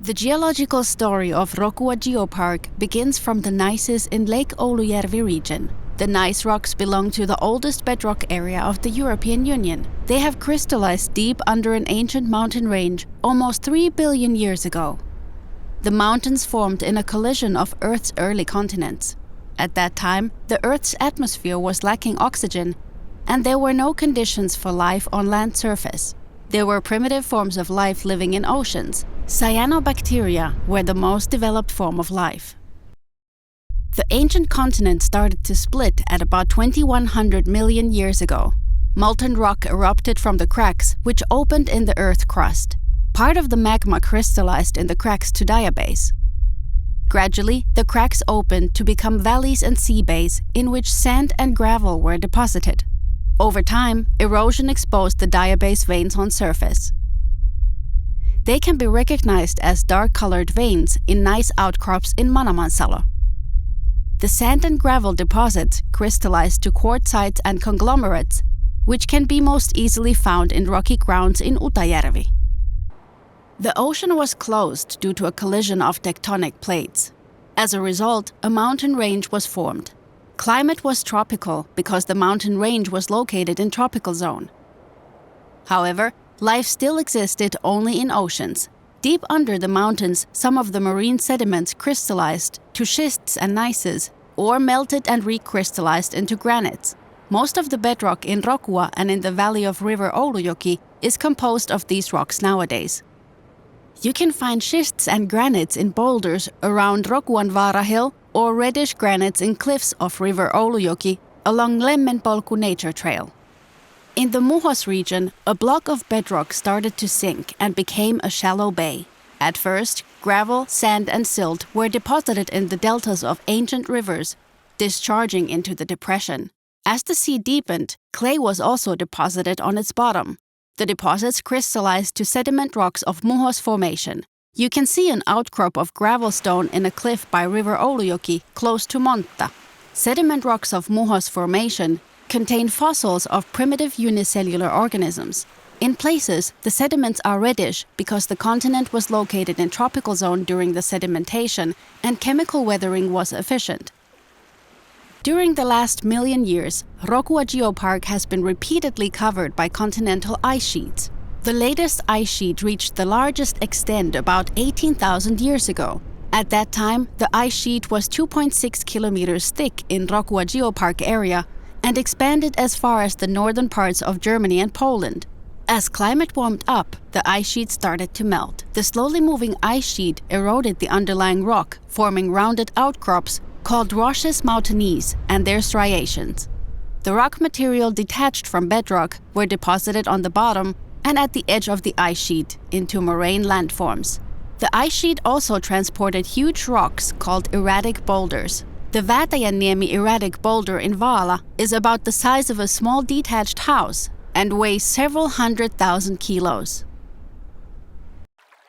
The geological story of Rokua Geopark begins from the gneisses in Lake Oulujärvi region. The gneiss rocks belong to the oldest bedrock area of the European Union. They have crystallized deep under an ancient mountain range almost 3 billion years ago. The mountains formed in a collision of Earth's early continents. At that time, the Earth's atmosphere was lacking oxygen, and there were no conditions for life on land surface. There were primitive forms of life living in oceans. Cyanobacteria were the most developed form of life. The ancient continent started to split at about 2100 million years ago. Molten rock erupted from the cracks, which opened in the Earth crust. Part of the magma crystallized in the cracks to diabase. Gradually, the cracks opened to become valleys and sea bays in which sand and gravel were deposited. Over time, erosion exposed the diabase veins on surface. They can be recognized as dark-colored veins in gneiss outcrops in Manamansalo. The sand and gravel deposits crystallized to quartzites and conglomerates, which can be most easily found in rocky grounds in Utajärvi. The ocean was closed due to a collision of tectonic plates. As a result, a mountain range was formed. Climate was tropical because the mountain range was located in tropical zone. However, life still existed only in oceans. Deep under the mountains, some of the marine sediments crystallized to schists and gneisses, or melted and recrystallized into granites. Most of the bedrock in Rokua and in the valley of river Oulujoki is composed of these rocks nowadays. You can find schists and granites in boulders around Rokuanvaara Hill or reddish granites in cliffs of river Oulujoki along Lemmenpolku nature trail. In the Muhos region, a block of bedrock started to sink and became a shallow bay. At first, gravel, sand and silt were deposited in the deltas of ancient rivers, discharging into the depression. As the sea deepened, clay was also deposited on its bottom. The deposits crystallized to sediment rocks of Muhos Formation. You can see an outcrop of gravel stone in a cliff by river Oulujoki close to Montta. Sediment rocks of Muhos Formation contain fossils of primitive unicellular organisms. In places, the sediments are reddish because the continent was located in tropical zone during the sedimentation and chemical weathering was efficient. During the last million years, Rokua Geopark has been repeatedly covered by continental ice sheets. The latest ice sheet reached the largest extent about 18,000 years ago. At that time, the ice sheet was 2.6 kilometers thick in Rokua Geopark area and expanded as far as the northern parts of Germany and Poland. As climate warmed up, the ice sheet started to melt. The slowly moving ice sheet eroded the underlying rock, forming rounded outcrops called roches mountaineuses and their striations. The rock material detached from bedrock were deposited on the bottom and at the edge of the ice sheet into moraine landforms. The ice sheet also transported huge rocks called erratic boulders. The Väätäjänniemi erratic boulder in Vaala is about the size of a small detached house and weighs several 100,000 kilos.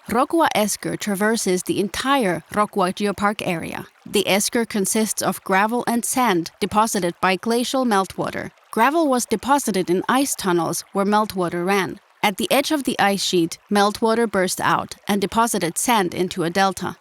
Rokua esker traverses the entire Rokua Geopark area. The esker consists of gravel and sand deposited by glacial meltwater. Gravel was deposited in ice tunnels where meltwater ran. At the edge of the ice sheet, meltwater burst out and deposited sand into a delta.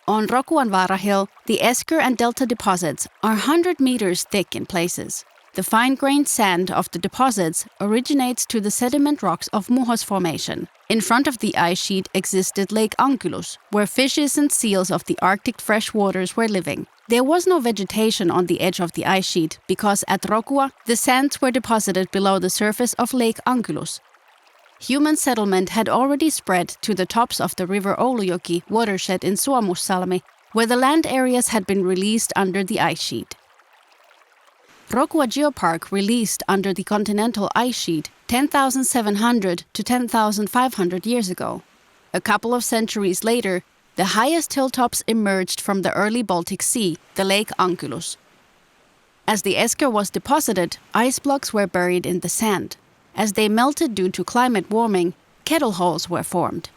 On Rokuanvaara Hill, the esker and delta deposits are 100 meters thick in places. The fine-grained sand of the deposits originates to the sediment rocks of Muhos Formation. In front of the ice sheet existed Lake Ankylos, where fishes and seals of the Arctic freshwaters were living. There was no vegetation on the edge of the ice sheet because at Rokua, the sands were deposited below the surface of Lake Ankylos. Human settlement had already spread to the tops of the river Oulujoki watershed in Suomussalmi, where the land areas had been released under the ice sheet. Rokua Geopark released under the continental ice sheet 10,700 to 10,500 years ago. A couple of centuries later, the highest hilltops emerged from the early Baltic Sea, the Lake Ankylos. As the esker was deposited, ice blocks were buried in the sand. As they melted due to climate warming, kettle holes were formed.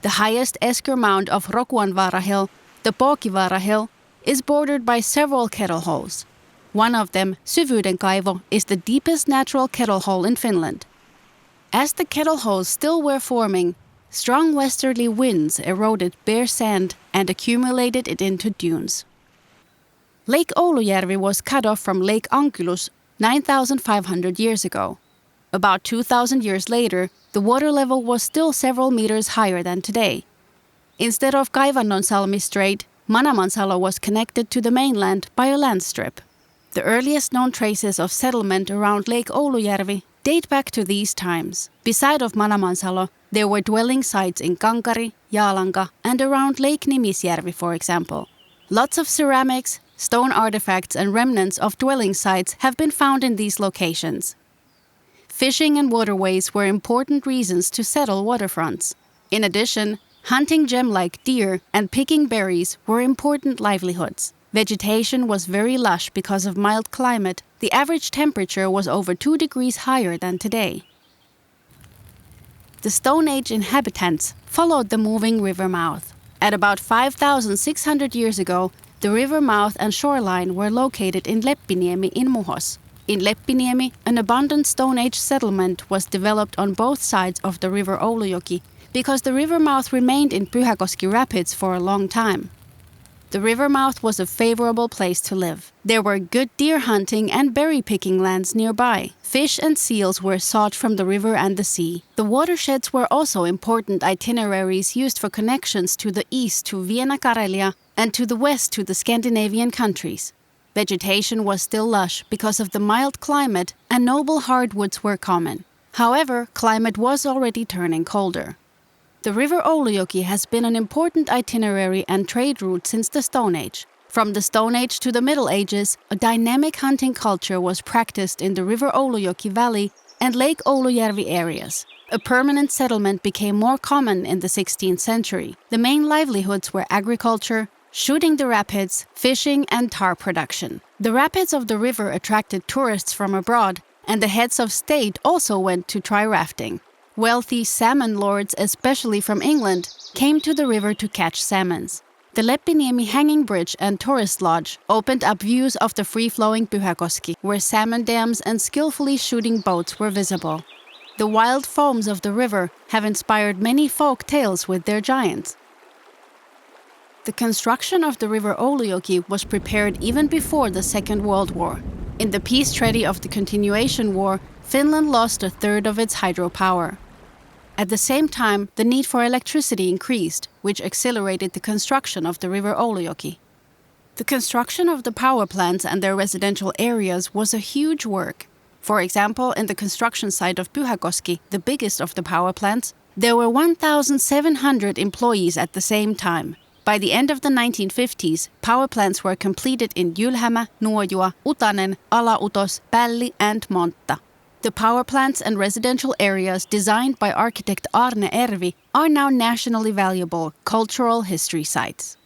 The highest esker mound of Rokuanvaara Hill, the Pookivaara Hill, is bordered by several kettle holes. One of them, Syvyyden kaivo, is the deepest natural kettle hole in Finland. As the kettle holes still were forming, Strong westerly winds eroded bare sand and accumulated it into dunes. Lake Oulujärvi was cut off from Lake Ankylus 9,500 years ago. About 2,000 years later, the water level was still several meters higher than today. Instead of Kaivannonsalmi Strait, Manamansalo was connected to the mainland by a land strip. The earliest known traces of settlement around Lake Oulujärvi date back to these times. Beside of Manamansalo, there were dwelling sites in Kankari, Jaalanka, and around Lake Nimisjärvi, for example. Lots of ceramics, stone artifacts, and remnants of dwelling sites have been found in these locations. Fishing and waterways were important reasons to settle waterfronts. In addition, hunting gem-like deer and picking berries were important livelihoods. Vegetation was very lush because of mild climate. The average temperature was over 2 degrees higher than today. The Stone Age inhabitants followed the moving river mouth. At about 5,600 years ago, the river mouth and shoreline were located in Leppiniemi in Muhos. In Leppiniemi, an abundant Stone Age settlement was developed on both sides of the river Oulujoki because the river mouth remained in Pyhäkoski Rapids for a long time. The river mouth was a favorable place to live. There were good deer hunting and berry picking lands nearby. Fish and seals were sought from the river and the sea. The watersheds were also important itineraries used for connections to the east to Vienna Karelia and to the west to the Scandinavian countries. Vegetation was still lush because of the mild climate, and noble hardwoods were common. However, climate was already turning colder. The river Oulujoki has been an important itinerary and trade route since the Stone Age. From the Stone Age to the Middle Ages, a dynamic hunting culture was practiced in the river Oulujoki Valley and Lake Oulujärvi areas. A permanent settlement became more common in the 16th century. The main livelihoods were agriculture, shooting the rapids, fishing, and tar production. The rapids of the river attracted tourists from abroad, and the heads of state also went to try rafting. Wealthy salmon lords, especially from England, came to the river to catch salmons. The Leppiniemi Hanging Bridge and Tourist Lodge opened up views of the free-flowing Pyhäkoski, where salmon dams and skillfully shooting boats were visible. The wild foams of the river have inspired many folk tales with their giants. The construction of the river Oulujoki was prepared even before the Second World War. In the peace treaty of the Continuation War, Finland lost a third of its hydropower. At the same time, the need for electricity increased, which accelerated the construction of the river Oulujoki. The construction of the power plants and their residential areas was a huge work. For example, in the construction site of Pyhäkoski, the biggest of the power plants, there were 1,700 employees at the same time. By the end of the 1950s, power plants were completed in Ylhämä, Nuojua, Utanen, Ala-Utos, Pälli, and Montta. The power plants and residential areas designed by architect Arne Ervi are now nationally valuable cultural history sites.